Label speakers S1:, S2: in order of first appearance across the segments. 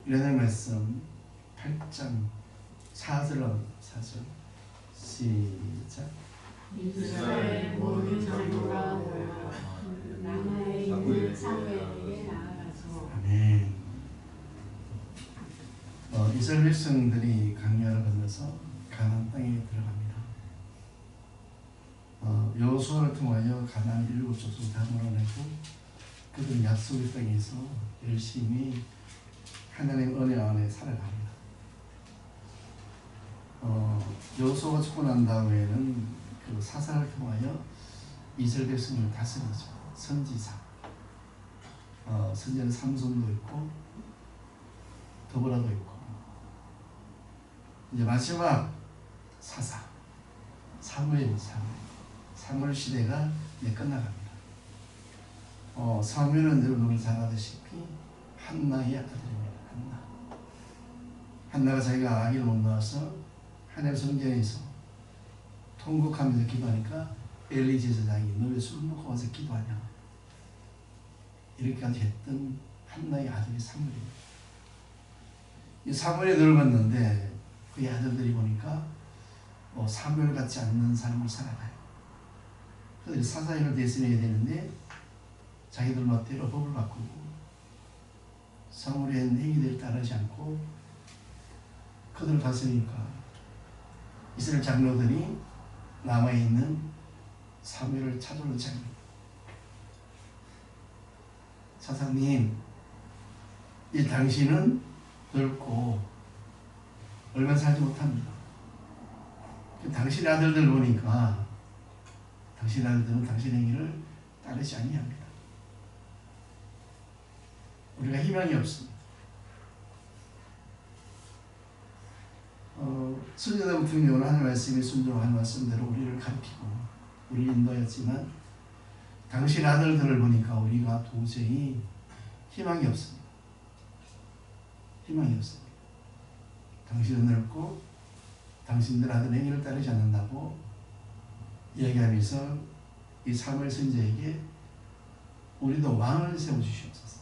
S1: 이런 말씀 8장 4절 시작.
S2: 이스라엘 모든 장로가 모여 남아에 있는 사무엘에게 나아가서.
S1: 아멘. 이스라엘 백성들이 강야를 건너서 가나안 땅에 들어갑니다. 여호수아를 통하여 가나안 7족속을 다 몰아내고 그들은 약속의 땅에서 열심히 하나님의 은혜 안에 살아갑니다. 여호수아가 죽고 난 다음에는 그 사사를 통하여 이스라엘 백성을 다스리죠. 선지자. 선지자는 삼손도 있고 더보라도 있고, 이제 마지막 사사 사무엘 시대가 이제 끝나갑니다. 사무엘은 여러분 잘 아시다시피 한나의 아들입니다. 한나가 자기가 아기를 못 낳아서 하나님 성전에서 통곡하면서 기도하니까 엘리 제사장이 너 왜 술 먹고 와서 기도하냐 이렇게까지 했던 한나의 아들이 사무엘입니다. 이 사무엘이 늙었는데 그의 아들들이 보니까 사무엘 같지 않는 삶을 살아가요. 그들이 사사임을 대신해야 되는데 자기들 멋대로 법을 바꾸고 사무엘의 행위들을 따르지 않고 그들을 다스리니까 이스라엘 장로들이 남아있는 사무엘을 찾으러 찾습니다. 사사님, 이 당신은 늙고 얼마 살지 못합니다. 당신의 아들들 보니까 당신의 아들들은 당신의 행위를 따르지 아니합니다. 우리가 희망이 없습니다. 선지자 같은 경우는 하나님 말씀에 순종한 말씀대로 우리를 가르치고 우리를 인도하였지만 당신의 아들들을 보니까 우리가 도저히 희망이 없습니다. 희망이 없습니다. 당신은 늙고 당신들 아들 행위를 따르지 않는다고 이야기하면서 이 사무엘 선지자에게 우리도 왕을 세워주시옵소서.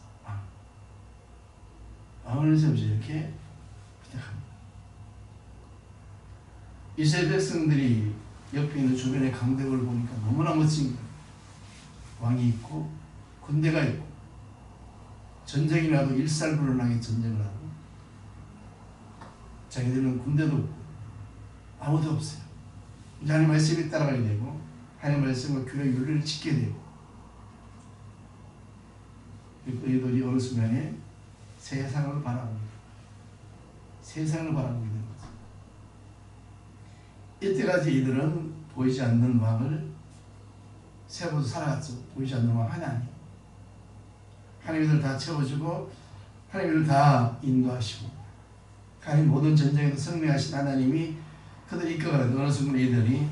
S1: 왕을 세워주시옵소서 이렇게 부탁합니다. 이스라엘 백성들이 옆에 있는 주변의 강대국을 보니까 너무나 멋진 거예요. 왕이 있고 군대가 있고 전쟁이 나도 일살불란하게 전쟁을 하고 자기들은 군대도 없고 아무도 없어요. 이제 하나님 말씀에 따라가야 되고 하나님 말씀과 규례 윤리를 지켜야 되고 이들이 어느 순간에 세상을 바라봅니다. 세상을 바라보게 되는 거죠. 이때까지 이들은 보이지 않는 왕을 세워서 살아갔죠. 보이지 않는 왕 하나님. 하나님 이들 다 채워주고 하나님 이들 다 인도하시고 하나님 모든 전쟁에도 승리하신 하나님이 그들이 이끌어가는 어느 순간 이들이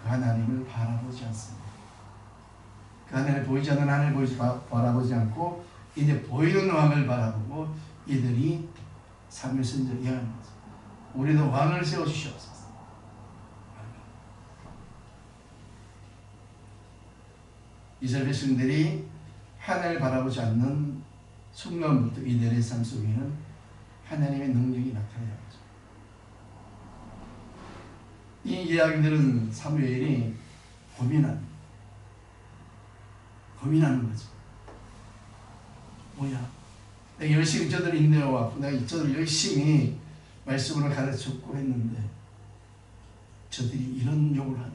S1: 그 하나님을 바라보지 않습니다. 그 하나님을 보이지 않는 하나님을 바라보지 않고 이제 보이는 왕을 바라보고 이들이 사무엘 선지자를 이해하는 거죠. 우리도 왕을 세워주시옵소서. 이스라엘 백성들이 하나님을 바라보지 않는 순간부터 이들의 삶 속에는 하나님의 능력이 나타나는 거죠. 이 이야기들은 사무엘이 고민하는 거죠. 뭐야? 내가 열심히 저들을 인내해왔고 내가 저들을 열심히 말씀으로 가르쳤고 했는데 저들이 이런 욕을 하네.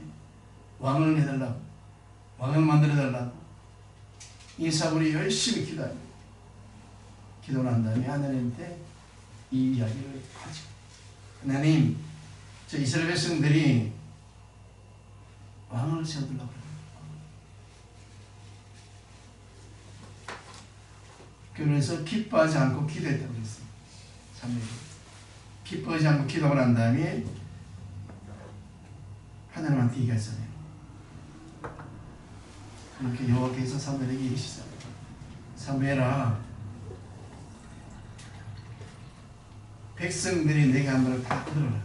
S1: 왕을 해달라고. 왕을 만들어달라고. 이 사무엘이 열심히 기도합니다. 기도 난 다음에 하나님한테 이 이야기를 하죠. 하나님, 저 이스라엘 백성들이 왕을 세워달라고 그래요. 그러면서 기뻐하지 않고 기도했다고 그랬어요. 사무엘이. 기뻐하지 않고 기도하고 난 다음에 하나님한테 얘기했어요. 그렇게 여호와께서 사무엘에게 이르시되 사무엘아, 백성들이 내게 한 말을 다 들어라.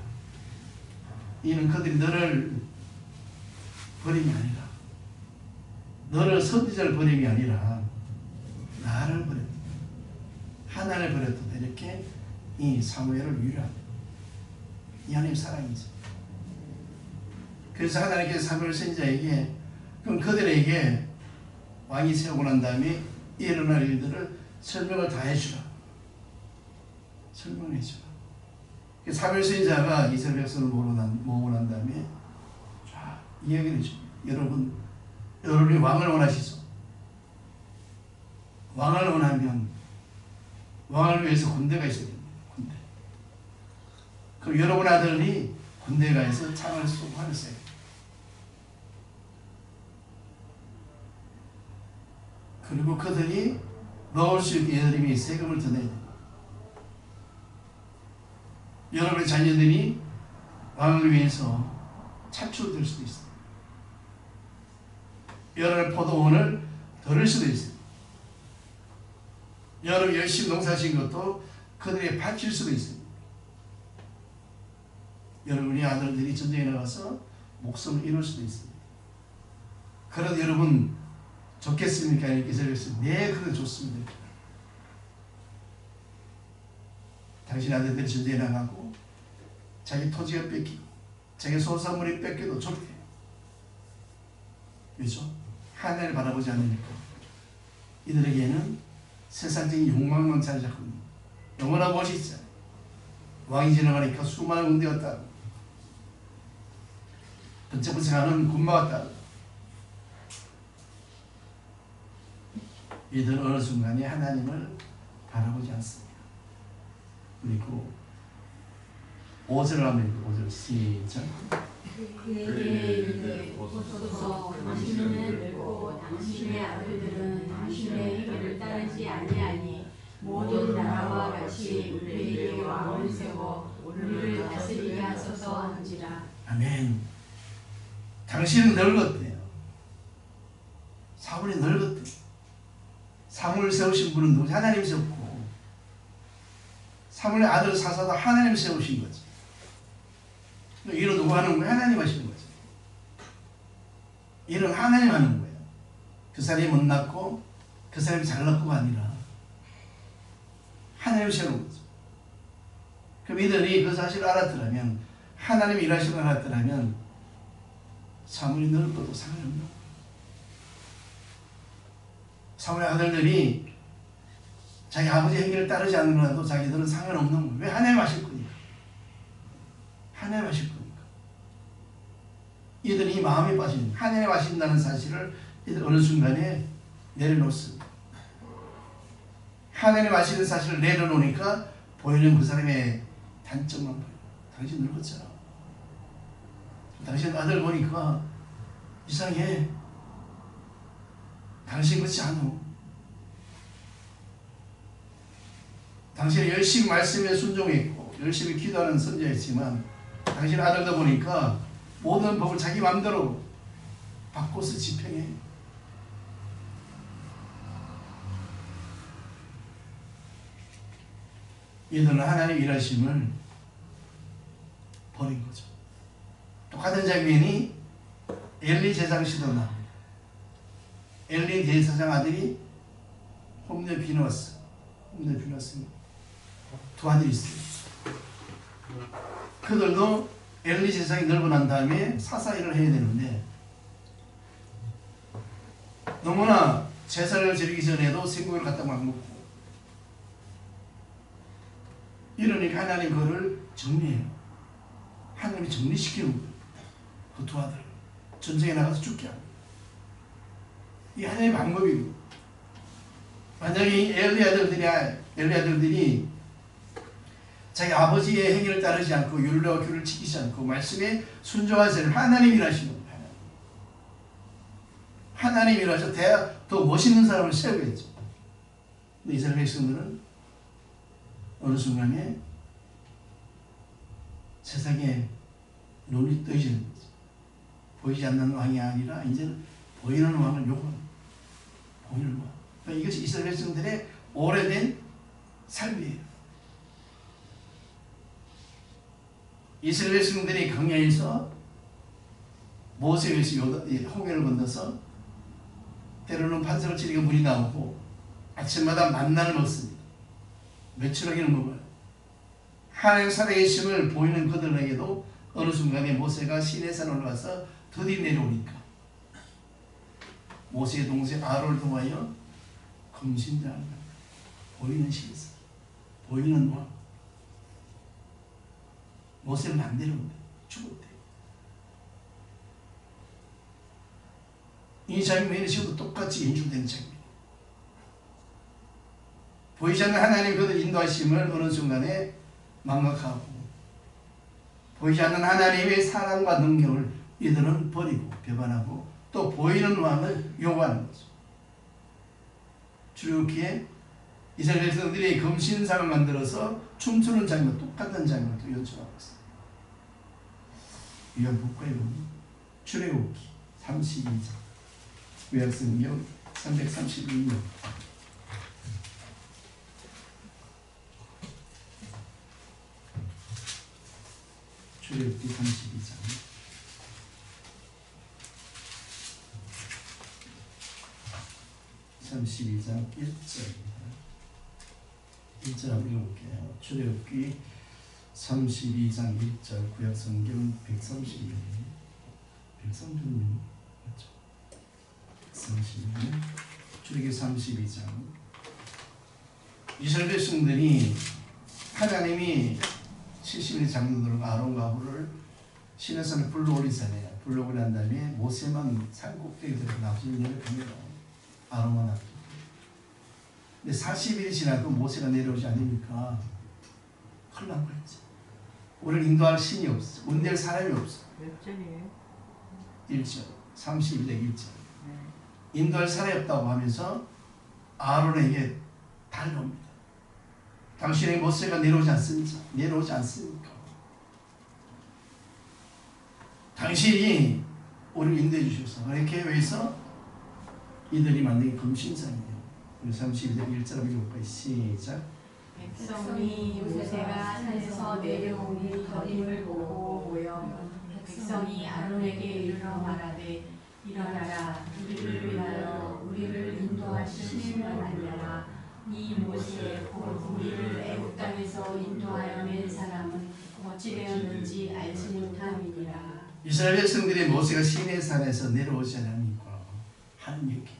S1: 이는 그들이 너를 버림이 아니라 너를 선지자를 버림이 아니라 나를 버렸다. 하나님을 버렸다. 이렇게 이 사무엘을 위로합니다. 이 하나님 사랑이죠. 그래서 하나님께서 사무엘 선지자에게 그럼 그들에게 왕이 세우고 난 다음에 일어날 일들을 설명을 다 해주라. 설명을 해주라. 사무엘 선지자가 이스라엘 백성을 모으고 난 다음에 자, 이야기를 해줍니다. 여러분이 왕을 원하시죠? 왕을 원하면 왕을 위해서 군대가 있어야 됩니다. 군대. 그럼 여러분 아들이 군대에 가서 창을 쏘고 활을 쏘요. 그리고 그들이 넣을 수 있게 여러분이 세금을 더 내야 됩니다. 여러분의 자녀들이 왕을 위해서 차출될 수도 있습니다. 여러분의 포도원을 덜을 수도 있습니다. 여러분 열심히 농사진 것도 그들에게 바칠 수도 있습니다. 여러분의 아들들이 전쟁에 나가서 목숨을 잃을 수도 있습니다. 그래도 여러분 좋겠습니까? 이렇게 생각했습니다. 네, 그건 좋습니다. 당신 아들들이 전쟁에 나가고 자기 토지가 뺏기고 자기 소산물이 뺏겨도 좋대. 왜죠? 하나님을 바라보지 않으니까. 이들에게는 세상적인 욕망만 자리 잡고 있는 영원한 것이 있잖아요. 왕이 지나가니까 수많은 군대가 따르고 번쩍번쩍하는 군마가 따르고 이들은 어느 순간에 하나님을 바라보지 않습니다. 그리고 5절을 하면 읽고 5절 시작.
S2: 그에게 이르되 보소서 당신은 늙고 당신의 아들들은 당신의 길을 따르지 아니하니 모든 나라와 같이 우리에게 왕을 세워 우리를 다스리게 하소서 한지라.
S1: 아멘. 당신은 늙었대요. 사울이 늙었대. 사무엘 세우신 분은 누구지? 하나님 세웠고 사무엘의 아들 사사도 하나님 세우신 거지. 일은 누구 하는 거예요? 하나님 하시는 거죠. 일은 하나님 하는 거예요. 그 사람이 못났고 그 사람이 잘났고가 아니라 하나님 세우는 거죠. 그럼 이들이 그 사실을 알았더라면 하나님이 일하시는 걸 알았더라면 사무엘이 늙어도 상관없는 거예요. 사무엘 아들들이 자기 아버지 행위를 따르지 않으라도 자기들은 상관없는 거예요. 왜? 하나님 하실 거니까. 하나님 하실 거니까. 이들이 마음에 빠진 하나님 하신다는 사실을 이들 어느 순간에 내려놓습니다. 하나님 하시는 사실을 내려놓으니까 보이는 그 사람의 단점만 보여요. 당신 늙었잖아. 당신 아들 보니까 이상해. 당신 그렇지 않아. 당신이 열심히 말씀에 순종했고 열심히 기도하는 선지자였지만 당신 아들도 보니까 모든 법을 자기 마음대로 바꿔서 집행해. 이들은 하나님 일하심을 버린 거죠. 똑같은 장면이 엘리 제사장 시도 나옵니다. 엘리 제사장 아들이 홈녀 비누았어. 홈녀 비누았습니다. 두 아들이 있어요. 그들도 엘리 제사장이 늙고 난 다음에 사사일을 해야 되는데 너무나 제사를 지르기 전에도 생고기를 갖다 막 먹고 이러니까 하나님 그를 정리해요. 하나님이 정리시키는 거예요. 그 두 아들 전쟁에 나가서 죽게 합니다. 이 하나님의 방법이고 만약에 엘리 아들들이 자기 아버지의 행위를 따르지 않고 율례와 규를 지키지 않고 말씀에 순종하지 않으면 하나님 일하시는 거예요. 하나님 일하셔 더 멋있는 사람을 세우겠죠. 근데 이스라엘 백성들은 어느 순간에 세상에 눈이 떠지는 거죠. 보이지 않는 왕이 아니라 이제 보이는 왕을 요구하는 보이는 왕. 그러니까 이것이 이스라엘 백성들의 오래된 삶이에요. 이스라엘 백성들이 광야에서 모세에서 홍해를 건너서 때로는 반석을 찌르고 물이 나오고 아침마다 만나를 먹습니다. 며칠이나 먹어요. 하나님 살아계심을 보이는 그들에게도 어느 순간에 모세가 시내산 올라가서 드디어 내려오니까 모세의 동생 아론을 통하여 금신장을 보이는 시내산, 보이는 왕. 모세는 안 내려온다. 죽었대. 이 장면이 지금도 똑같이 연출되는 장면. 보이지 않는 하나님 그 인도하심을 어느 순간에 망각하고 보이지 않는 하나님의 사랑과 능력을 이들은 버리고 배반하고 또 보이는 왕을 요구하는 거죠. 출애굽기에 이스라엘 백성들이 금신상을 만들어서 춤추는 장면, 똑같은 장면을 또 연출하고 있습니다. 이건 북과의 출애굽기 32장, 구약성경 332년. 출애굽기 32장 1절입니다. 1절 한번 읽어볼게요. 출애굽기 32장 1절, 구약성경 136년 맞죠? 136년 출애굽기 32장. 이스라엘 백성들이 하나님이 70일 장로들 아론과 홀을 시내산에 불러올리잖아요. 불러올린 다음에 모세만 산 꼭대기에 들어가 나머지 내려갑니다. 아론만 놔두고. 근데 40일이 지나도 모세가 내려오지 않으니까 큰일 난 거였지. 우리를 인도할 신이 없어. 운될 사람이 없어.
S3: 몇 절이에요?
S1: 1절 31장 1절. 인도할 사람이 없다고 하면서 아론에게 달려옵니다. 당신의 모세가 내려오지 않습니까? 당신이 우리를 인도해 주셔서 이렇게 해서 이들이 만든 금신상이에요. 우리 32장 1절 한번 읽어볼까요? 시작.
S2: 백성이 모세가 산에서 내려오니 더림을 보고 모여 백성이 아론에게 이르러 말하되 일어나라 우리를 위하여 우리를 인도하신 신을 만나라. 이 모세 곧 우리를 애굽 땅에서 인도하여 낸 사람은 어찌 되었는지 알지 못함이니라.
S1: 이스라엘 백성들이 모세가 시내산에서 내려오지 않으니까 하는 얘기,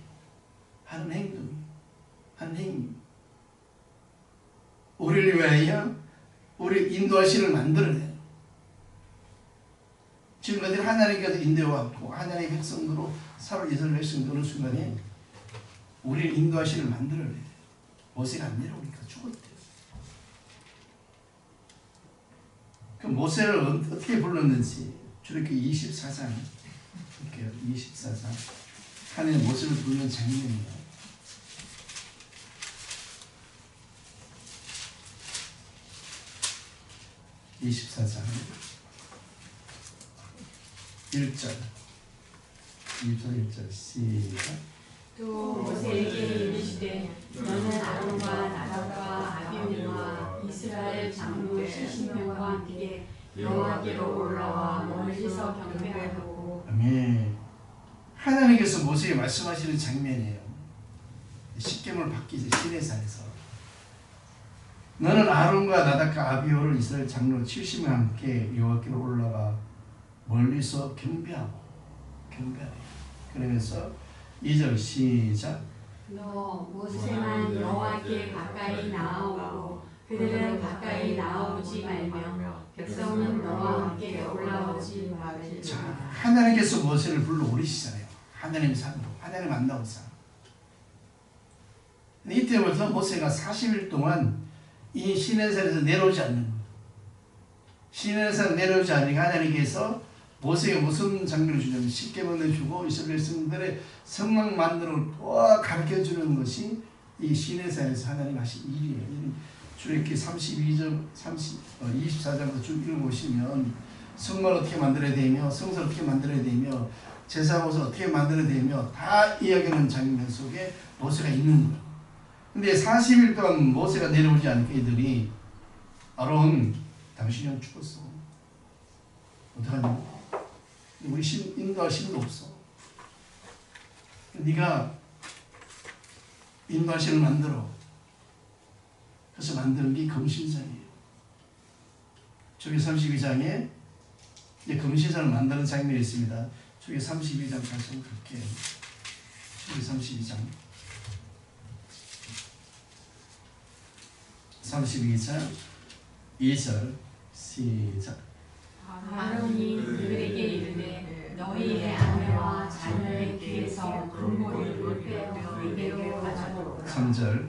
S1: 하는 행동, 하는 행위. 우리를 위하여 우리 인도하시를 만들어내요. 지금까지 하나님께서 인도해왔고 하나님의 백성으로 살아 이스라엘 백성들 어느 순간에 우리를 인도하시를 만들어내요. 모세가 안 내려오니까 죽었대요. 그 모세를 어떻게 불렀는지 출애굽기 24장 볼게요. 24장 하나님 모세를 부르는 장면이에요. 24장 1절 1절 시작.
S2: 또 모세에게 이르시되 너는 아론과 나답과 아비후와 이스라엘 장로 70명과 함께 여호와께로 올라와 멀리서 경배하고.
S1: 아멘. 하나님께서 모세에게 말씀하시는 장면이에요. 십계명을 받기 전 시내산에서 너는 아론과 나답과 아비후를 이스라엘 장로 70명 함께 여호와께로 올라가 멀리서 경배하고. 그러면서 2절 시작.
S2: 너 모세만 여호와께 가까이 나아오고 그들은 가까이 나아오지 말며 백성은 너와 함께 올라오지 말지라.
S1: 자, 하나님께서 모세를 불러 오리시잖아요. 하나님 산으로, 하나님 만나온 산. 이때부터 모세가 40일 동안 이 시내산에서 내려오지 않는 거예요. 시내산에서 내려오지 않으니까 하나님께서 모세에게 무슨 장면을 주냐면 십계명을 주고 이스라엘 백성들의 성막 만들어 가르쳐주는 것이 이 시내산에서 하나님 하신 일이에요. 출애굽기 24장부터 쭉 읽어보시면 성막을 어떻게 만들어야 되며 성소를 어떻게 만들어야 되며 제사옷을 어떻게 만들어야 되며 다 이야기하는 장면 속에 모세가 있는 거예요. 근데 40일 동안 모세가 내려오지 않으니까 이들이 아론 당신이 죽었어. 어떡하냐? 우리 인도할 신도 없어. 네가 인도할 신을 만들어. 그래서 만드는 게 금신상이에요. 주기 32장에 이제 금신상을 만드는 장면이 있습니다. 주기 32장 다시 한번 볼게요. 주기 32장 32장 2절 시작.
S2: 아론이 그들에게 이르되 너희의 아내와 자녀의 귀에서 금고리를 빼어 내게로 가져오라.
S1: 3절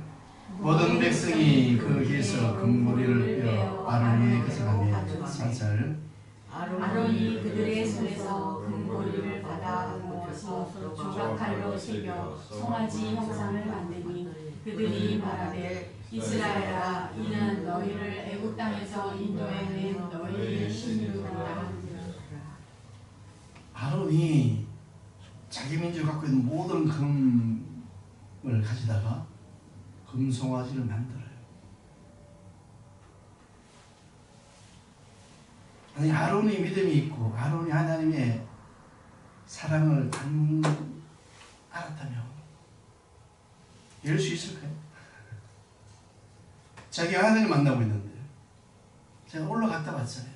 S1: 모든 백성이 그 귀에서 금고리를 빼어 아론에게 가져가며. 4절
S2: 아론이 그들의 손에서 금고리를 받아 모아서 조각칼로 새겨 송아지 형상을 만드니 그들이 말하되 이스라엘아 이는 너희를 애굽 땅에서 인도해낸 너희의 신이로다.
S1: 아론이 자기 민족이 갖고 있는 모든 금을 가지다가 금송아지를 만들어요. 아니 아론이 믿음이 있고 아론이 하나님의 사랑을 알았다면 이럴 수 있을까요? 자기가 하나님 만나고 있는데 제가 올라갔다 왔잖아요.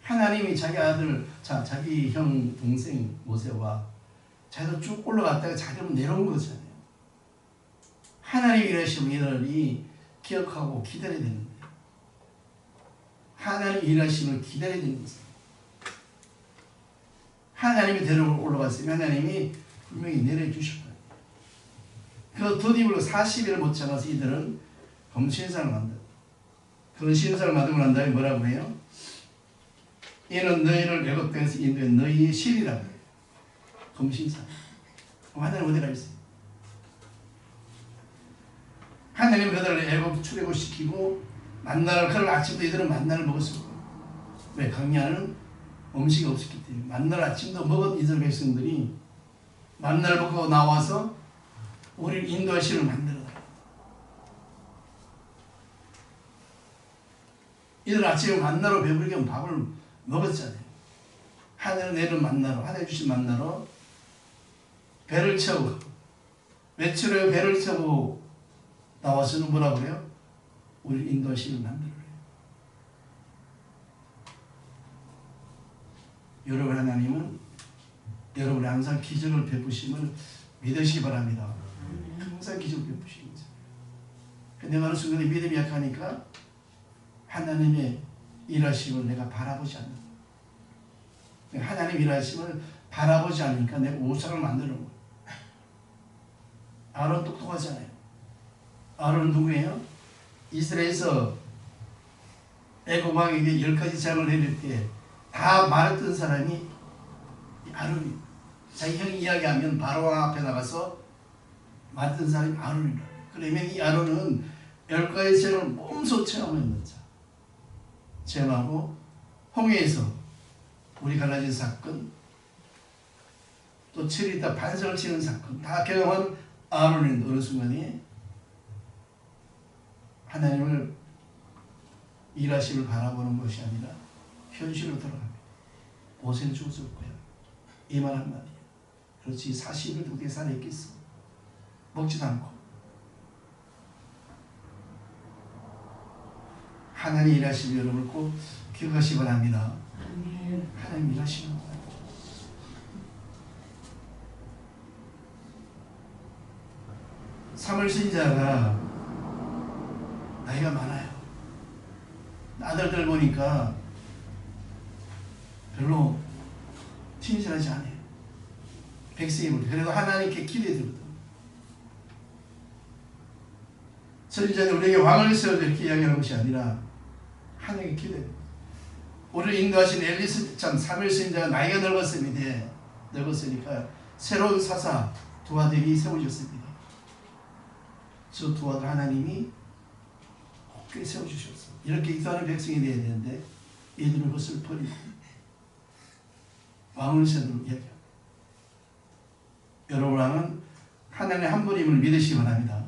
S1: 하나님이 자기 아들, 자기 형 동생 모세와 자기도 쭉 올라갔다가 자기를 내려온 거잖아요. 하나님이 이러시면 이들이 기억하고 기다려야 되는데 하나님 일하심을 기다려야 되는 거죠. 하나님이 데리고 올라갔으면 하나님이 분명히 내려주실 거예요. 그 덧입으로 40일을 못 참아서 이들은 금신상을 만들어요. 그 신상을 만들고 난 다음에 뭐라고 해요? 이는 너희를 애굽 땅에서 인도한 너희의 신이라고 해요. 금신상. 하나님 어디 가 있어요? 하나님 그들을 애굽 출애굽시키고 만나를 그날 아침도 이들은 만나를 먹었을 거예요. 왜? 광야는 음식이 없었기 때문에 만나를 아침도 먹은 이스라엘 백성들이 만나를 먹고 나와서 우리를 인도할 신을 만들어라. 이들 아침에 만나로 배부르게 하면 밥을 먹었잖아요. 하늘 내는 만나로, 하늘 주신 만나로 배를 채우고 외출에 배를 채우고 나와서는 뭐라고 그래요? 우리 인도할 신을 만들어요. 여러분 하나님은 여러분이 항상 기적을 베푸심을 믿으시기 바랍니다. 항상 기적을 베푸시는 거죠. 내가 어느 순간에 믿음이 약하니까 하나님의 일하심을 내가 바라보지 않는다. 하나님 일하심을 바라보지 않으니까 내가 우상을 만드는 거예요. 아론 똑똑하잖아요. 아론은 누구예요? 이스라엘에서 애굽 왕에게 10가지 장을 내릴 때 다 말했던 사람이 아론이. 자기 형이 이야기하면 바로 왕 앞에 나가서 말했던 사람이 아론이라. 그러면 이 아론은 10가지 장을 몸소 체험했는 자. 체험하고 홍해에서 우리 갈라진 사건, 또 철이다 반석을 치는 사건 다 경험한 아론은 어느 순간에 하나님을 일하심을 바라보는 것이 아니라 현실로 돌아갑니다. 모세는 죽었을 거야. 이 말 한마디야. 그렇지 40일 어떻게 살아있겠어. 먹지도 않고. 하나님 일하시면 여러분을 꼭 기억하시기 바랍니다. 하나님 일하시는 거예요. 사무엘 선지자가 나이가 많아요. 아들들 보니까 별로 친절하지 않아요. 백성이 그래도 하나님께 기대되거든. 선지자는 우리에게 왕을 세워서 이렇게 이야기하는 것이 아니라 하나님께 기대돼요. 우리를 인도하신 사무엘 선지자가 나이가 늙었으니까 새로운 사사 두 아들이 세워졌습니다. 저 두 아들 하나님이 꼭 세워주셨어. 이렇게 인도하는 백성이 되어야 되는데 이들은 그것을 버리고 왕을 세우도록 이야기합니다. 여러분은 하나님의 한 분임을 믿으시기 바랍니다.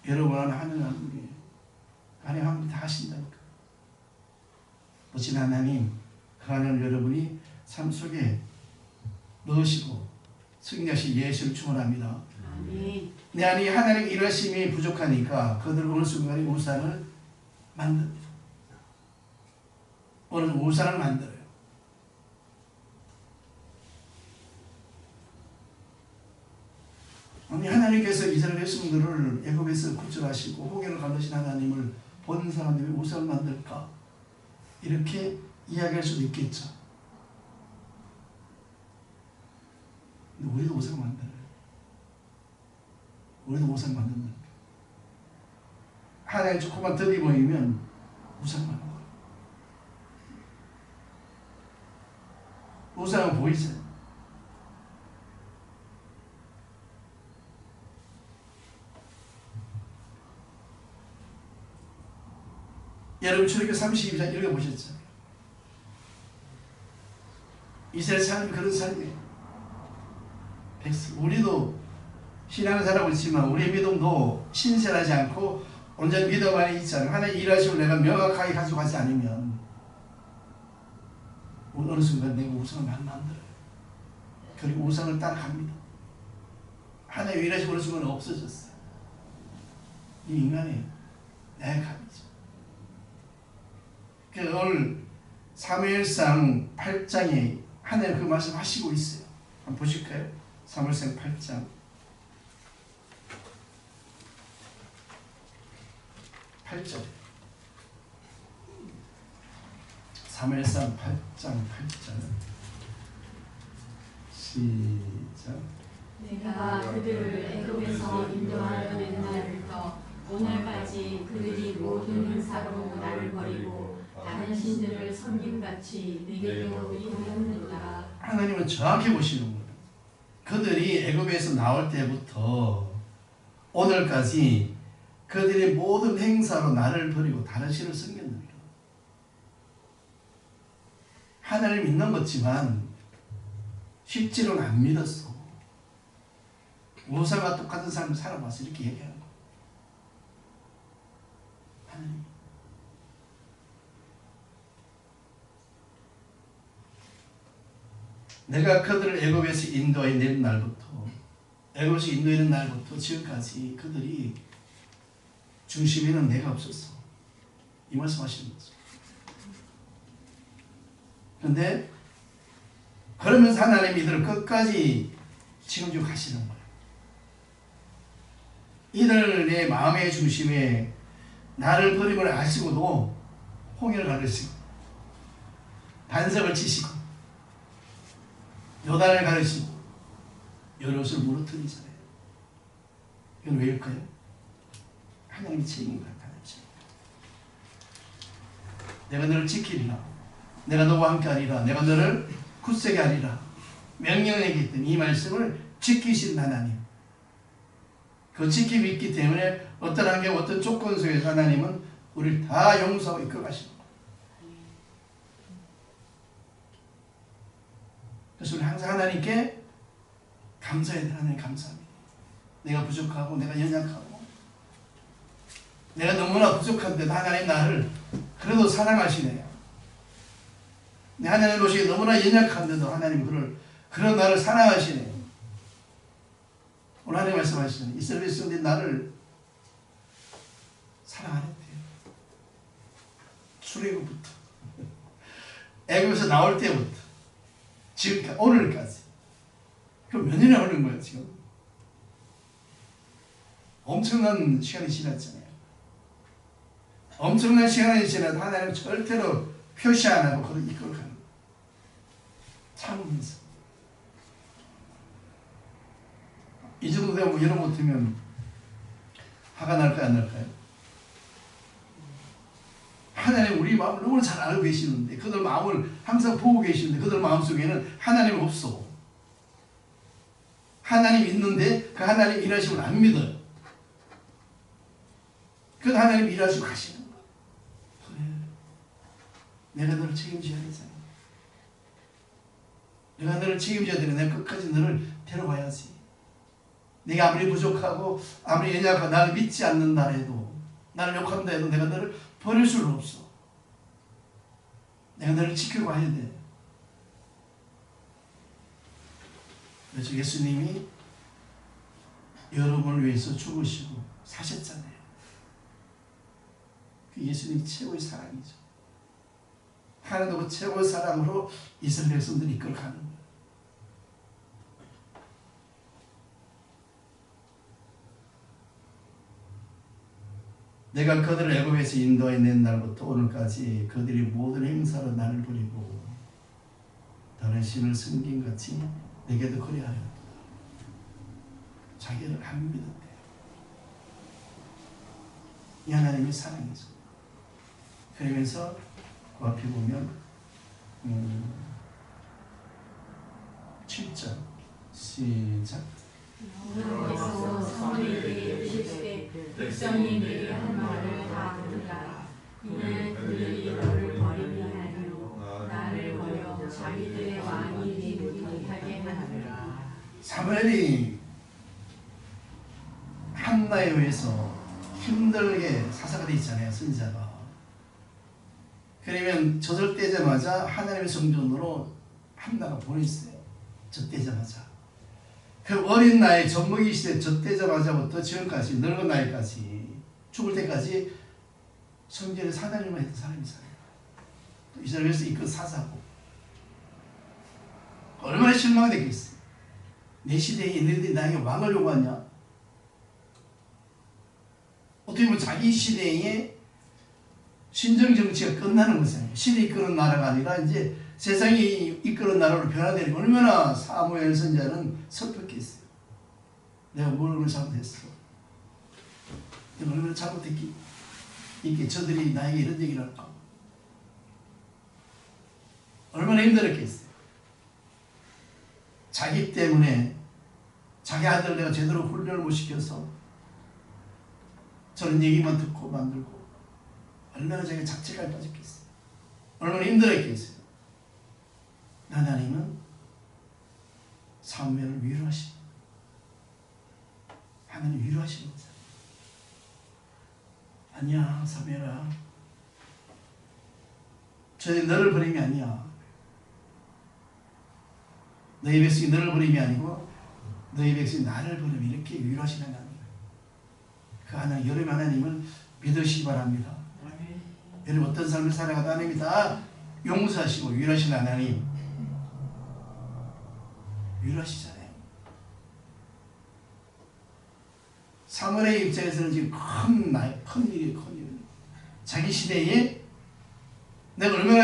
S1: 여러분은 하나님 한 분이에요. 하나님 한 분 다 하신다니까. 멋진 하나님, 그 하나님 여러분이 삶 속에 넣으시고 승리하신 예수를 축원합니다. 내 안에 하나님 일하심이 부족하니까 그들 어느 순간에 우상을 만듭니다. 오늘 우상을 만들어요. 아니 하나님께서 이스라엘 백성들을 애굽에서 구출하시고 홍해를 건너신 하나님을 본 사람들이 왜 우상을 만들까? 이렇게 이야기할 수도 있겠죠. 근데 우리도 우상을 만들어요. 우리도 우상을 만든다. 하나님 조금만 덜이 보이면 우상을 만들어요. 우상은 보이세요? 여러분 출애굽기 32장 읽어보셨죠? 이스라엘 사람이 그런 삶이에요. 우리도 신앙을 살아고 있지만 우리의 믿음도 신실하지 않고 온전히 믿음 안에 있지 않아요. 하나님 일하심을 내가 명확하게 가지고 가지 않으면 어느 순간 내가 우상을 만들어요. 그리고 우상을 따라갑니다. 하나님 일하심을 어느 순간 없어졌어요. 이 인간이에요. 나약함이죠. 그래서 오늘 사무엘상 8장에 하나님 그 말씀 하시고 있어요. 한번 보실까요? 사무엘상 8장 8절 사무엘상 8장 8절 시작.
S2: 내가 그들을 애굽에서 인도하려는 날부터 오늘까지 그들이 모든 행사로 나를 버리고 다른 신들을 섬김같이 내게로 이르렀느니라.
S1: 하나님은 정확히 보시는 거예요. 그들이 애굽에서 나올 때부터 오늘까지 그들이 모든 행사로 나를 버리고 다른 신을 섬겼느니라. 하나님을 믿는 것지만 실제로는 안 믿었어. 우상과 똑같은 삶을 살아봐서 이렇게 얘기하는 거예요. 하나님. 내가 그들을 애굽에서 인도해 낸 날부터 애굽에서 인도하는 날부터 지금까지 그들이 중심에는 내가 없었어. 이 말씀하시는 거죠. 그런데 그러면서 하나님이 이들을 끝까지 책임지고 가시는 거예요. 이들의 마음의 중심에 나를 버림을 아시고도 홍해를 가르치고 반석을 치시고 요단을 가르치고 여럿을 무너뜨리잖아요. 이건 왜일까요? 하나님의 책임을 받아야죠. 내가 너를 지키리라. 내가 너와 함께 하리라. 내가 너를 굳세게 하리라. 명령하겠던 이 말씀을 지키신 하나님. 그 지킴이 있기 때문에 어떤 환경, 어떤 조건 속에서 하나님은 우리를 다 용서하고 이끌어 가시는 거예요. 그래서 우리 항상 하나님께 감사해야 돼. 하나님 감사합니다. 내가 부족하고 내가 연약하고 내가 너무나 부족한데도 하나님 나를 그래도 사랑하시네요. 하나님 보시기에 너무나 연약한데도 하나님 그런 나를 사랑하시네요. 오늘 하나님 말씀하시잖아요. 이스라엘 백성들이 나를 사랑 안 했대요. 출애굽부터 애굽에서 나올 때부터 지금까지 오늘까지. 그럼 몇 년이 흐른 거예요 지금? 엄청난 시간이 지났잖아요. 엄청난 시간이 지나도 하나님은 절대로 표시 안 하고 그걸 이끌어가는 거예요. 참으면서. 이 정도 되면 뭐 여러분 같으면 화가 날까요 안 날까요? 하나님 우리 마음을 너무 잘 알고 계시는데 그들 마음을 항상 보고 계시는데 그들 마음속에는 하나님 없어. 하나님 있는데 그 하나님 일하심을 안 믿어요. 그 하나님 일하시고 가시는 거야. 그래. 내가 너를 책임져야 되잖아. 내가 너를 책임져야 되는 내가 끝까지 너를 데려가야지. 네가 아무리 부족하고 아무리 연약하고 나를 믿지 않는다 해도 나를 욕한다 해도 내가 너를 버릴 수는 없어. 내가 너를 지키고 가야 돼. 그래서 예수님이 여러분을 위해서 죽으시고 사셨잖아요. 그 예수님이 최고의 사랑이죠. 하나님 최고의 사랑으로 이스라엘 백성들이 이끌어가는 거예요. 내가 그들을 애굽에서 인도해 낸 날부터 오늘까지 그들이 모든 행사로 나를 버리고 다른 신을 섬긴 같이 내게도 그리하였다. 자기를 안 믿었대. 이 하나님의 사랑이죠. 그러면서 그 앞에 보면 7절 시작.
S2: 여호와께서 사무엘에게 이르시되 백성이 내게 한 말을 다 들으라. 이는 그들이 너를 버리니 아니요 나를 버려 자기들의 왕이 되지 못하게 하느니라.
S1: 사무엘이 한나에 의해서 힘들게 사사가 되어 있잖아요. 선지자가. 그러면 저절되자마자 하나님의 성전으로 한나가 보냈어요. 젖되자마자. 그 어린 나이 젖먹이 시대 젖되자마자부터 지금까지 늙은 나이까지 죽을 때까지 성전에 사다리만 했던 사람이 있어요. 이스라엘에서 이끌 사사고 얼마나 실망됐겠어요. 내 시대에 너희들이 나에게 왕을 요구하냐? 어떻게 보면 자기 시대에 신정 정치가 끝나는 거잖아요. 시대 이끄는 나라가 아니라 이제 세상이 이끄는 나라로 변화되는 거. 얼마나 사무엘 선지자는 슬펐겠어요. 내가 뭘 잘못했어? 내가 얼마나 잘못했기? 이게 저들이 나에게 이런 얘기를 할까? 얼마나 힘들었겠어요. 자기 때문에 자기 아들 내가 제대로 훈련을 못 시켜서 저런 얘기만 듣고 만들고 얼마나 자기가 자책까지 빠졌겠어요. 얼마나 힘들었겠어요. 하나님은 사무엘을 위로하시는 하나님 위로하시는 거죠. 아니야 사무엘아, 저희 너를 버린 게 아니야. 너희 백성이 너를 버린 게 아니고 너희 백성이 나를 버리면 이렇게 위로하시는 하나님. 그 하나님, 여러분 하나님을 믿으시기 바랍니다. 여러분 어떤 삶을 살아가도 하나님이 다 용서하시고 위로하시는 하나님. 위로하시잖아요. 사무엘의 입장에서는 지금 큰 일이에요. 자기 시대에 내가 얼마나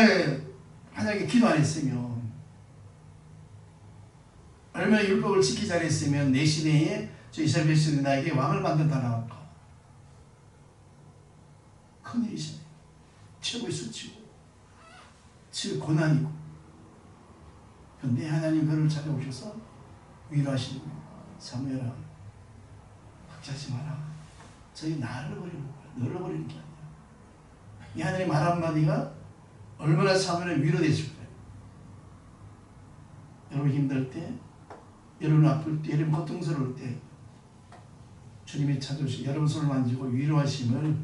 S1: 하나님께 기도 안 했으면, 얼마나 율법을 지키지 않았으면 내 시대에 저 이스라엘 백성이 나에게 왕을 만든다 나올까. 큰일이잖아요. 최고의 수치고 최고의 고난이고. 그런데 하나님 그를 찾아오셔서 위로하시는 거예요. 사무엘아, 걱정하지 마라. 저희 나를 버리는 거야. 너를 버리는 게 아니야. 이 하나님 말 한마디가 얼마나 사무엘의 위로됐을 거예요. 여러분 힘들 때, 여러분 아플 때, 여러분 고통스러울 때 주님이 찾아오시고 여러분 손을 만지고 위로하심을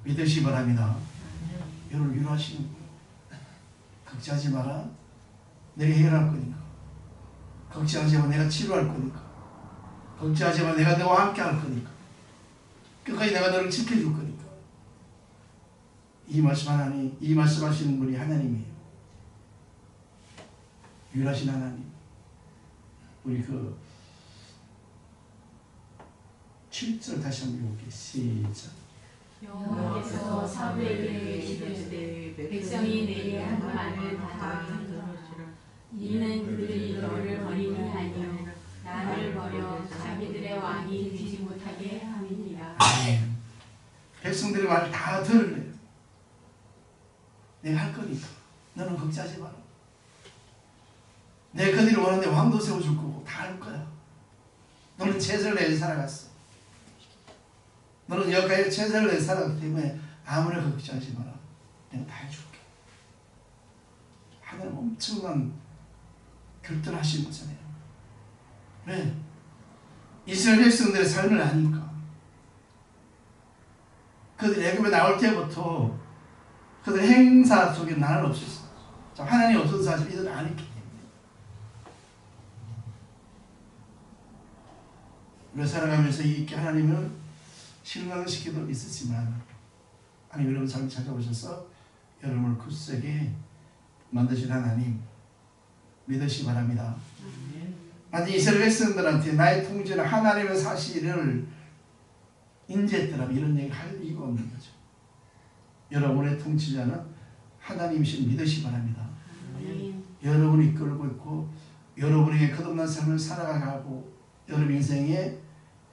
S1: 믿으시기 바랍니다. 여러분 위로하시는 거예요. 걱정하지 마라. 내가 해결할 거니까. 걱정하지 마. 내가 치료할 거니까. 걱정하지 마. 내가 너와 함께 할 거니까. 끝까지 내가 너를 지켜줄 거니까. 이 말씀하시는 분이 하나님이에요. 위로하신 하나님. 우리 7절 다시 한번 읽어볼게요. 시작.
S2: 여호와께서 사무엘에게 이르시되 백성이 내게 한 말을 다 들으라. 이는 그들이 너를 버리니 아니요 나를 버려 자기들의 왕이 되지 못하게 함이니라.
S1: 백성들의 말을 다 들으래요. 내가 할 거니까 너는 걱정하지 마라. 내가 그들이 원하는데 왕도 세워줄 거고 다 할 거야. 너는 최선을 내서 살아갔어. 너는 여기까지 최선을 내서 살아갔기 때문에 아무나 걱정하지 마라. 내가 다 해줄게. 하나님 엄청난 결단하신 거잖아요. 왜? 이스라엘 백성들의 삶을 아니까. 그들이 애굽에 나올 때부터 그들 행사 속에 나는 없었어. 하나님이 없어서 사실 이들은 아니기 때문에. 우리가 살아가면서 이렇게 하나님을 실망시킬 때도 있었지만 하나님 여러분 삶을 찾아오셔서 여러분을 굳세게 만드신 하나님 믿으시기 바랍니다. 만약 이스라엘 백성들한테 나의 통치는 하나님의 사실을 인지했더라면 이런 얘기 할 이유가 없는 거죠. 여러분의 통치자는 하나님이신 믿으시기 바랍니다. 여러분이 이끌고 있고 여러분에게 거듭난 삶을 살아가고 여러분 인생에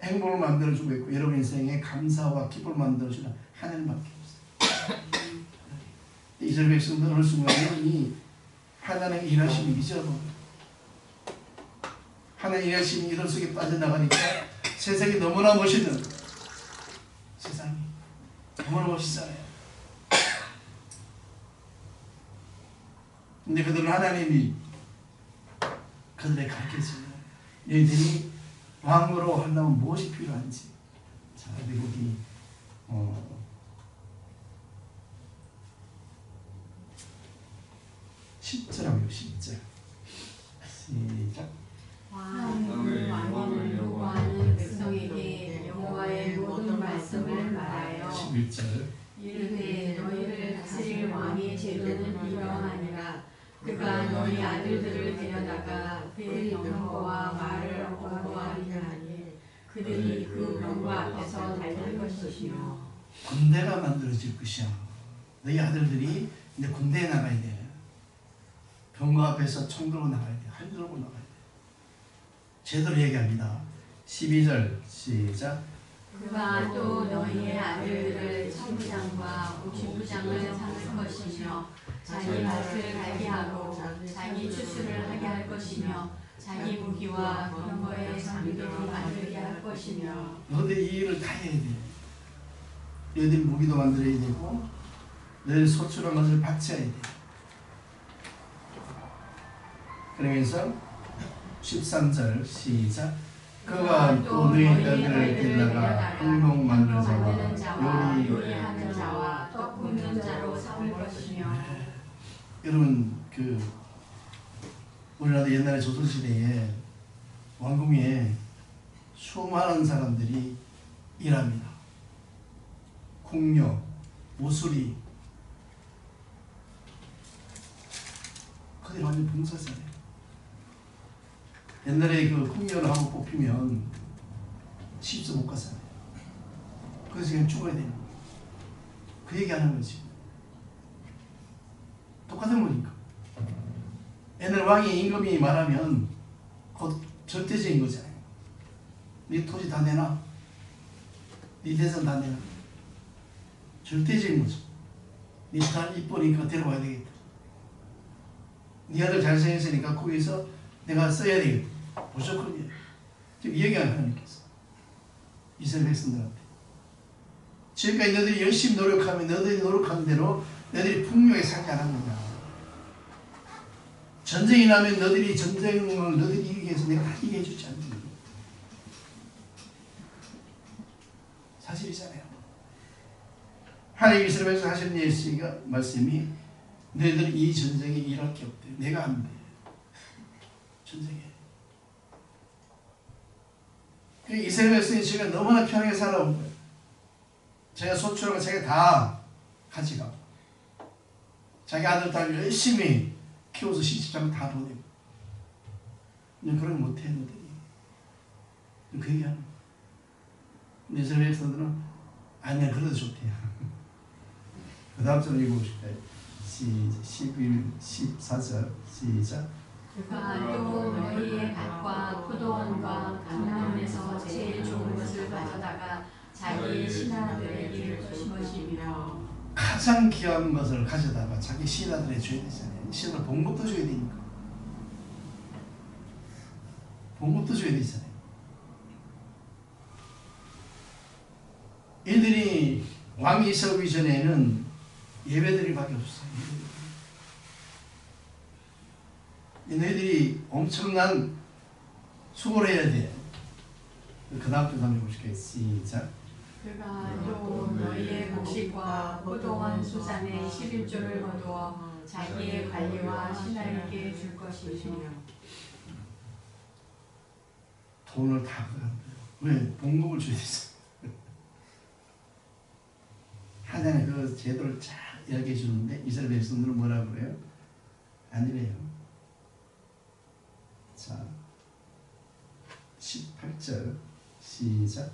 S1: 행복을 만들어주고 있고 여러분 인생에 감사와 기쁨을 만들어주는 하나님밖에 없어요. 이스라엘 백성들은 어느 순간에 이 하나님의 일하심이 잊어버려요. 하나님의 일하심이 이들 속에 빠져나가니까 세상이 너무나 멋있는 세상이 너무나 멋있잖아요. 근데 그들은 하나님이 그들의 가르쳐주는 너희들이 왕으로 하려면 무엇이 필요한지. 자, 미국이 10절하고요. 10절 시작.
S2: 왕은 왕을 요구하는 백성에게 여호와의 모든 말씀을 말하여
S1: 11절
S2: 이르되 너희를 다스릴 왕의 제도는 이러하니라. 그가 너희 아들들을 데려다가 그의 병거와 말을 보호하리니 그들이 그 병거 앞에서 달릴 것이며
S1: 군대가 만들어질 것이야. 너희 아들들이 이제 군대에 나가야 돼. 병거 앞에서 총 들고 나가야 돼. 활 들고 나가야 돼. 제대로 얘기합니다. 12절 시작.
S2: 그가 또 너희의 아들들을 천부장과 오십부장을 삼을 것이며 자기 밭을 갈게 하고 자기 추수를 하게 할 것이며 자기 무기와 병거의 장비도 만들게 할 것이며
S1: 너희들이 이 일을 다 해야 돼. 너희들이 무기도 만들어야 되고 너희들 소출한 것을 바쳐야 돼. 그러면서 13절 시작. 그가 또 너희들을 데려다가 행동 만드는 자와
S2: 요리하는 자와 떡 굽는 자로 삼을 것이며
S1: 여러분 우리나라 옛날에 조선시대에 왕궁에 수많은 사람들이 일합니다. 궁녀, 오수리 그들이 완전 봉사자예요. 옛날에 그 궁녀를 한번 뽑히면 시집도 못 갔어요. 그래서 그냥 죽어야 되는 거예요. 그 얘기하는 거지. 똑같은 거니까. 옛날 왕의 임금이 말하면 곧 절대적인 거잖아요. 네 토지 다 내놔. 네 재산 다 내놔. 절대적인 거죠. 네 딸 이쁘니까 데려와야 되겠다. 네 아들 잘생겼으니까 거기서 내가 써야 되겠다. 무조건이에요. 지금 얘기하는 하나님께서 이스라엘 백성들한테 지금까지 너희들이 열심히 노력하면 너희들이 노력한 대로 너희들이 풍요하게 살지 않았느냐. 전쟁이 나면 너희들이 전쟁을 너희들이 이기게 해서 내가 다 이기게 해주지 않느냐. 사실이잖아요. 하나님 이스라엘 백성 하시는 예수가 말씀이 너희들은 이 전쟁에 일할 게 없대. 내가 안 돼. 전쟁에. 이스라엘 백성이 지금 너무나 편하게 살아온 거예요. 제가 소출하고 자기가 다 가져가고 자기 아들 딸 열심히 키워서 시집장 다 보내고 그런 걸 못해 너들이. 그 얘기하는 거예요. 근데 이스라엘 백성들은 아니야 그래도 좋대요. 그 다음 절 읽어보실까요? 11, 14절 시작.
S2: 그가 또 너희의 밭과 포도원과 감람원에서 제일 좋은 것을 가져다가 자기의 신하들에게 줄 것이며
S1: 가장 귀한 것을 가져다가 자기 신하들에 줘야 되잖아요. 신하들 봉급도 줘야 되니까. 봉급도 줘야 되잖아요. 얘들이 왕이 서기 전에는 예배드릴 밖에 없어요. 너희들이 엄청난 수고를 해야 돼. 그 다음 주 한번 보실게요. 시작.
S2: 그가 또 너희의 곡식과 포도원 수산의 11조를 거두어 자기의 관리와 신하에게 줄 것이며
S1: 돈을 다 그런데 왜? 봉급을 줘야 되잖아. 하나님 그 제도를 잘 이야기해 주는데 이스라엘 백성들은 뭐라고 그래요? 아니래요. 자, 18절 시작.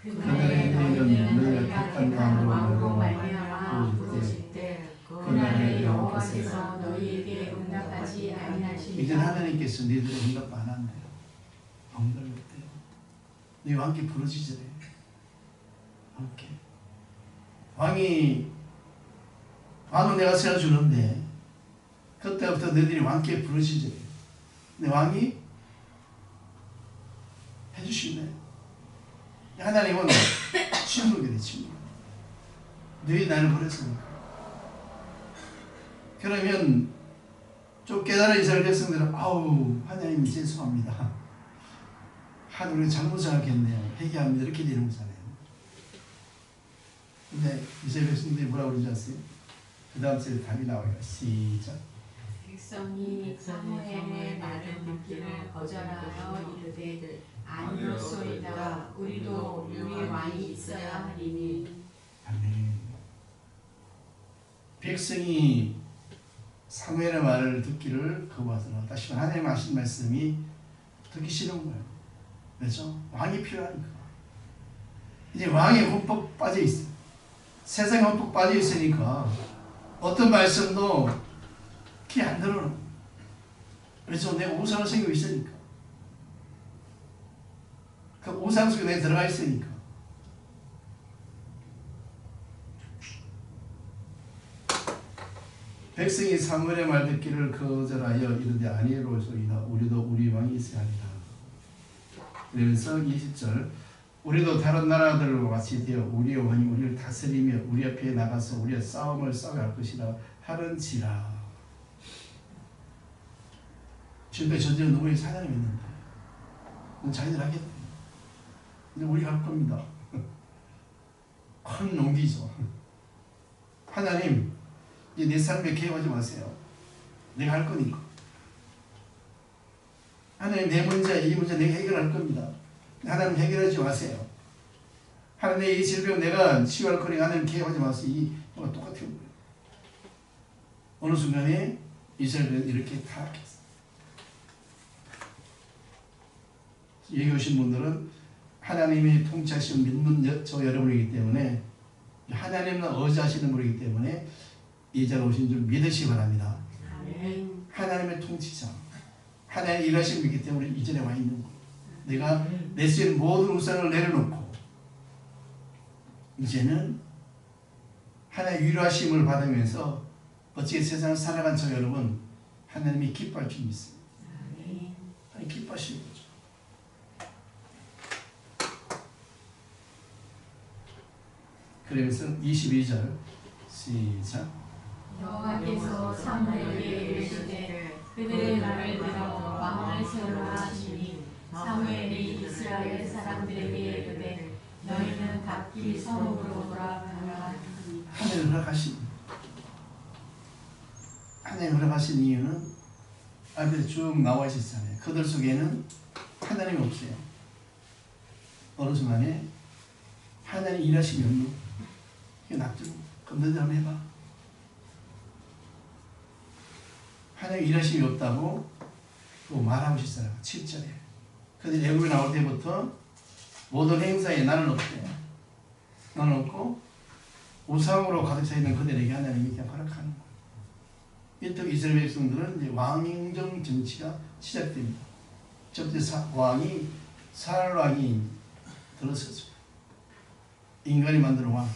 S2: 그날에 너희는 너희가 택한 왕으로 말미암아 부르실 때 그날에 여호와께서 너희에게 응답하지 아니하시리라.
S1: 이제 하나님께서 너희들의 응답 안 한대요. 응답이 없대요. 너희 왕께 부르짖으래. 왕은 내가 세워주는데 그때부터 너희들이 왕께 부르짖으래. 근데 왕이 해주시네. 하나님은 침묵이래. 침묵. 너희 나를 보냈으니까. 그러면 좀 깨달은 이스라엘 백성들은 아우 하나님 죄송합니다. 하나님 잘못 생각했네요. 회개합니다. 이렇게 되는 거잖아요. 근데 이스라엘 백성들이 뭐라고 그러지 않았어요? 그 다음 절에 답이 나와요. 시작.
S2: 백성이 사무엘의 말을 듣기를 거절하여 이르되 아니었소이다. 우리도 우리 왕이 있어야 하리니.
S1: 아멘. 백성이 사무엘의 말을 듣기를 거부하더라. 다시 하나님 하신 말씀이 듣기 싫은 거예요. 왜죠? 왕이 필요하니까. 이제 왕이 흠뻑 빠져 있어요. 세상에 흠뻑 빠져 있으니까 어떤 말씀도 귀 안 들어요. 그래서 내가 우상을 섬기고 있으니까. 그 우상 속에 내가 들어가 있으니까. 백성이 사무엘의 말 듣기를 거절하여 이르되 아니로소이다. 우리도 우리 왕이 있어야 하리라. 그래서 20절 우리도 다른 나라들과 같이 되어 우리의 왕이 우리를 다스리며 우리 앞에 나가서 우리의 싸움을 싸워갈 것이라 하는지라. 지금까지 전쟁은 너무나 사냥이 있는데 자기들 하겠대. 근데 우리가 할 겁니다. 큰 용기죠. 하나님 이제 내 삶에 개입하지 마세요. 내가 할 거니까. 하나님 내 문제 이 문제 내가 해결할 겁니다. 하나님 해결하지 마세요. 하나님 이 질병 내가 치유할 거니까 하나님 개입하지 마세요. 이거 똑같은 거예요. 어느 순간에 이스라엘은 이렇게 타락했어요. 여기 오신 분들은 하나님이 통치하시는 믿는 저 여러분이기 때문에 하나님을 의지하시는 분이기 때문에 이 자리에 오신 줄 믿으시기 바랍니다.
S2: 아멘.
S1: 하나님의 통치자 하나님의 일하심이 있기 때문에 이 자리에 와 있는 거예요. 내가 내 속에 모든 우상을 내려놓고 이제는 하나님의 위로하심을 받으면서 어찌 세상을 살아간 저 여러분 하나님이 기뻐할 줄 믿습니다. 하나님 기뻐하시는 거죠. 그러면서 22절 시작.
S2: 여호와께서 사무엘에게 이르시되 그들의 말을 들어 왕을 세우라 하시니 사무엘이 이스라엘 사람들에게 이르되 너희는 각기 성읍으로 돌아가라 하니.
S1: 하나님 허락하신 이유는 앞에 쭉 나와 있었잖아요. 그들 속에는 하나님이 없어요. 어느 순간에 하나님 일하심이 없는 거예요. 납득 그럼 너희들 한번 해봐. 하나님 일하심이 없다고 또 말하고 싶어요. 7절에 그들이 애굽에 나올 때부터 모든 행사에 나는 없대요. 나는 없고 우상으로 가득 차 있는 그들에게 하나님이 그냥 허락하는 거예요. 이때 이스라엘 백성들은 이제 왕정 정치가 시작됩니다. 첫 번째 왕이 사울 왕이 들어서죠. 인간이 만드는 왕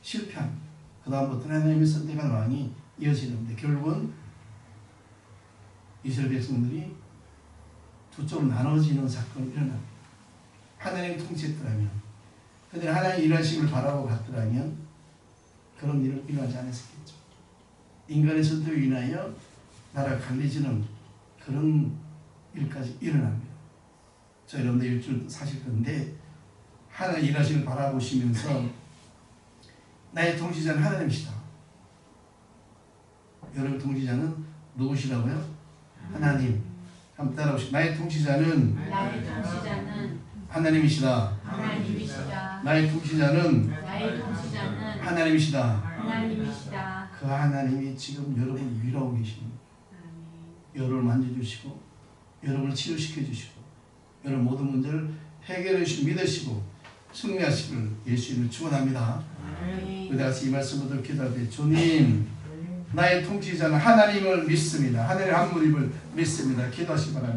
S1: 실패한. 그 다음부터 하나님이 선택한 왕이 이어지는데 결국은 이스라엘 백성들이 두 쪽으로 나눠지는 사건이 일어납니다. 하나님이 통치했더라면, 그들이 하나님의 일하심을 바라고 갔더라면 그런 일은 일어나지 않았겠죠. 인간의 선택을 인하여 나라가 갈라지는 그런 일까지 일어납니다. 저 여러분들 일주일 사실 건데 하나님의 일하심을 바라보시면서 나의 통치자는 하나님이시다. 여러분 통치자는 누구시라고요? 하나님. 한번 따라오시죠. 나의 통치자는
S2: 하나님이시다.
S1: 나의 통치자는
S2: 하나님이시다.
S1: 하나님이시다.
S2: 하나님이시다.
S1: 그 하나님이 지금 여러분을 위로하고 계십니다. 여러분을 만져주시고 여러분을 치유시켜 주시고 여러분 모든 문제를 해결해 주시고 믿으시고 승리하시기를 예수 이름으로 축원합니다. 우리 같이 이 말씀으로 기도할 때 주님 나의 통치자는 하나님을 믿습니다. 하나님의 한 무림을 믿습니다. 기도하시기 바랍니다.